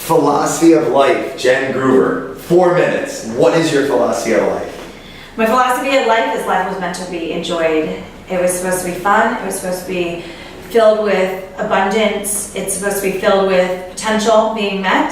Philosophy of life, Jen Groover. 4 minutes. What is your philosophy of life? My philosophy of life is life was meant to be enjoyed. It was supposed to be fun. It was supposed to be filled with abundance. It's supposed to be filled with potential being met.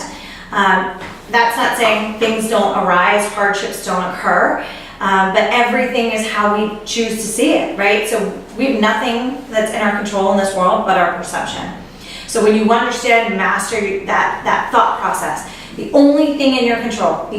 That's not saying things don't arise, hardships don't occur, but everything is how we choose to see it, right? So we have nothing that's in our control in this world but our perception. So when you understand and master that thought process, the only thing in your control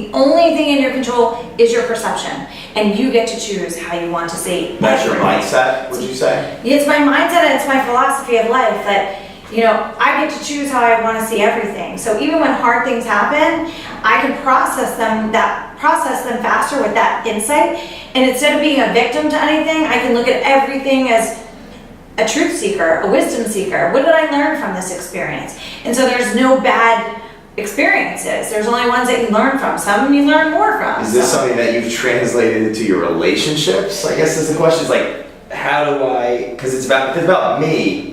is your perception. And you get to choose how you want to see. That's your mindset, would you say? It's my mindset and it's my philosophy of life that, I get to choose how I want to see everything. So even when hard things happen, I can process them faster with that insight. And instead of being a victim to anything, I can look at everything as a truth seeker, a wisdom seeker. What did I learn from this experience? And so there's no bad experiences. There's only ones that you learn from. Some you learn more from. Is this something that you've translated into your relationships? I guess is the question. Is like, how do I? Because if it's about me.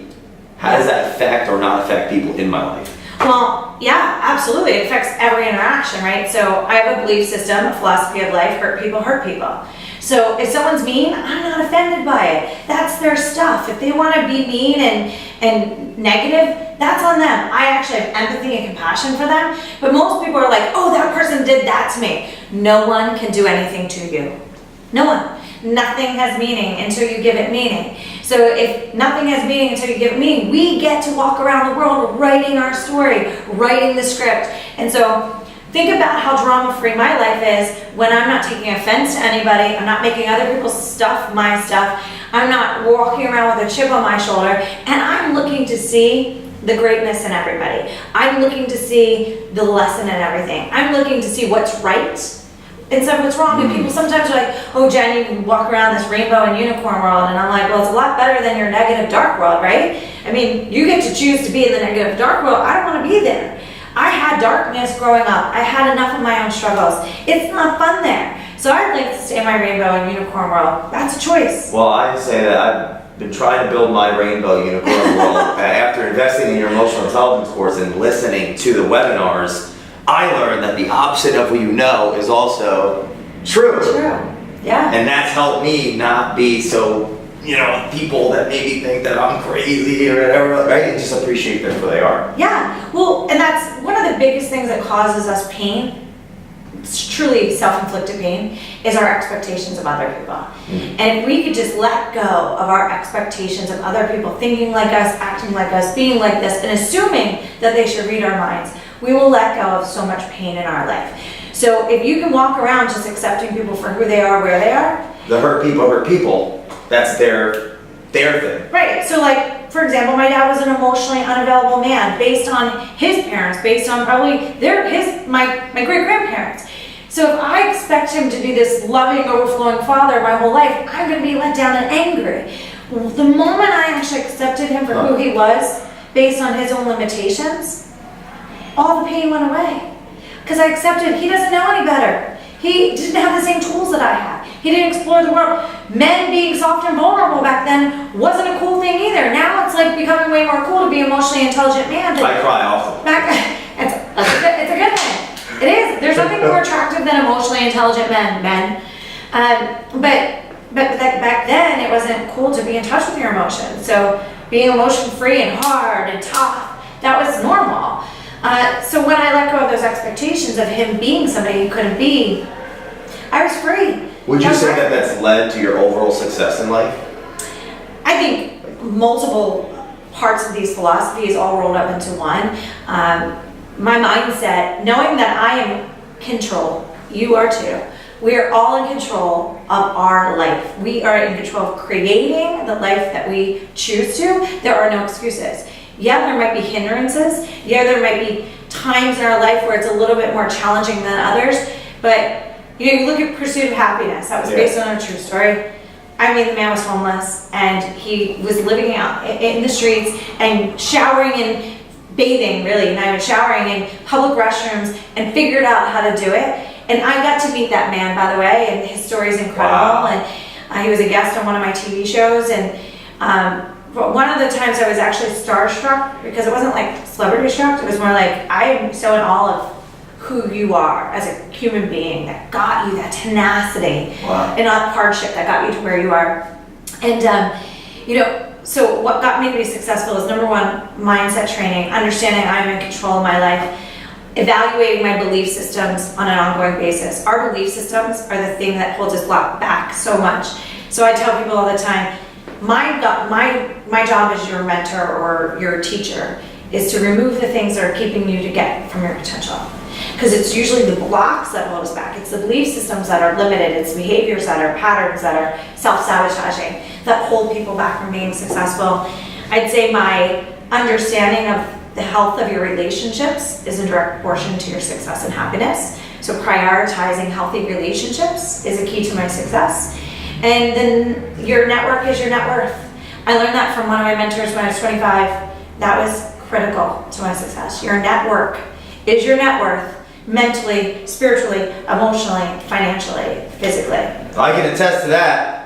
How does that affect or not affect people in my life? Well, yeah, absolutely. It affects every interaction, right? So I have a belief system, a philosophy of life: hurt people. So if someone's mean, I'm not offended by it. That's their stuff. If they want to be mean and negative, that's on them. I actually have empathy and compassion for them. But most people are like, oh, that person did that to me. No one can do anything to you. No one. Nothing has meaning until you give it meaning. So if nothing has meaning until you give it meaning, we get to walk around the world writing our story, writing the script. And so think about how drama-free my life is when I'm not taking offense to anybody. I'm not making other people's stuff my stuff. I'm not walking around with a chip on my shoulder. And I'm looking to see the greatness in everybody. I'm looking to see the lesson in everything. I'm looking to see what's right instead of what's wrong. And people sometimes are like, oh, Jen, you can walk around this rainbow and unicorn world. And I'm like, well, it's a lot better than your negative dark world, right? I mean, you get to choose to be in the negative dark world. I don't want to be there. I had darkness growing up. I had enough of my own struggles. It's not fun there. So I'd like to stay in my rainbow and unicorn world. That's a choice. Well, I'd say that I've been trying to build my rainbow unicorn world after investing in your emotional intelligence course and listening to the webinars. I learned that the opposite of what you know is also true. True. Yeah. And that's helped me not be so, people that maybe think that I'm crazy or whatever, right? And just appreciate them for they are. Yeah. Well, and that's one of the biggest things that causes us pain. It's truly self-inflicted pain, is our expectations of other people. Mm-hmm. And if we could just let go of our expectations of other people, thinking like us, acting like us, being like this, and assuming that they should read our minds, we will let go of so much pain in our life. So if you can walk around just accepting people for who they are, where they are. The hurt people. That's their thing. Right. So like, for example, my dad was an emotionally unavailable man based on his parents, based on probably my great-grandparents. So if I expect him to be this loving, overflowing father my whole life, I'm going to be let down and angry. The moment I actually accepted him for who he was, based on his own limitations, all the pain went away. Because I accepted he doesn't know any better. He didn't have the same tools that I had. He didn't explore the world. Men being soft and vulnerable back then wasn't a cool thing either. Now it's like becoming way more cool to be an emotionally intelligent man. I cry often. It's a good thing. It is. There's nothing more attractive than emotionally intelligent men. But back then it wasn't cool to be in touch with your emotions. So being emotion free and hard and tough, that was normal. So when I let go of those expectations of him being somebody he couldn't be, I was free. Would you say that that's led to your overall success in life? I think multiple parts of these philosophies all rolled up into one. My mindset, knowing that I am control, you are too. We are all in control of our life. We are in control of creating the life that we choose to. There are no excuses. Yeah, there might be hindrances. Yeah, there might be times in our life where it's a little bit more challenging than others. But you look at Pursuit of Happiness. That was based on a true story. I mean, the man was homeless and he was living out in the streets and showering and bathing, really, not even showering, in public restrooms, and figured out how to do it. And I got to meet that man, by the way, and his story is incredible. Wow. And he was a guest on one of my TV shows, and But one of the times I was actually starstruck, because it wasn't like celebrity struck, it was more like, I am so in awe of who you are as a human being that got you that tenacity Wow. and not hardship that got you to where you are. And, so what got me to be successful is number one, mindset training, understanding I'm in control of my life, evaluating my belief systems on an ongoing basis. Our belief systems are the thing that holds us back so much. So I tell people all the time, my job as your mentor or your teacher is to remove the things that are keeping you to get from your potential. Because it's usually the blocks that hold us back. It's the belief systems that are limited. It's behaviors that are patterns that are self-sabotaging that hold people back from being successful. I'd say my understanding of the health of your relationships is in direct proportion to your success and happiness. So prioritizing healthy relationships is a key to my success. And then your network is your net worth. I learned that from one of my mentors when I was 25. That was critical to my success. Your network is your net worth, mentally, spiritually, emotionally, financially, physically. I can attest to that.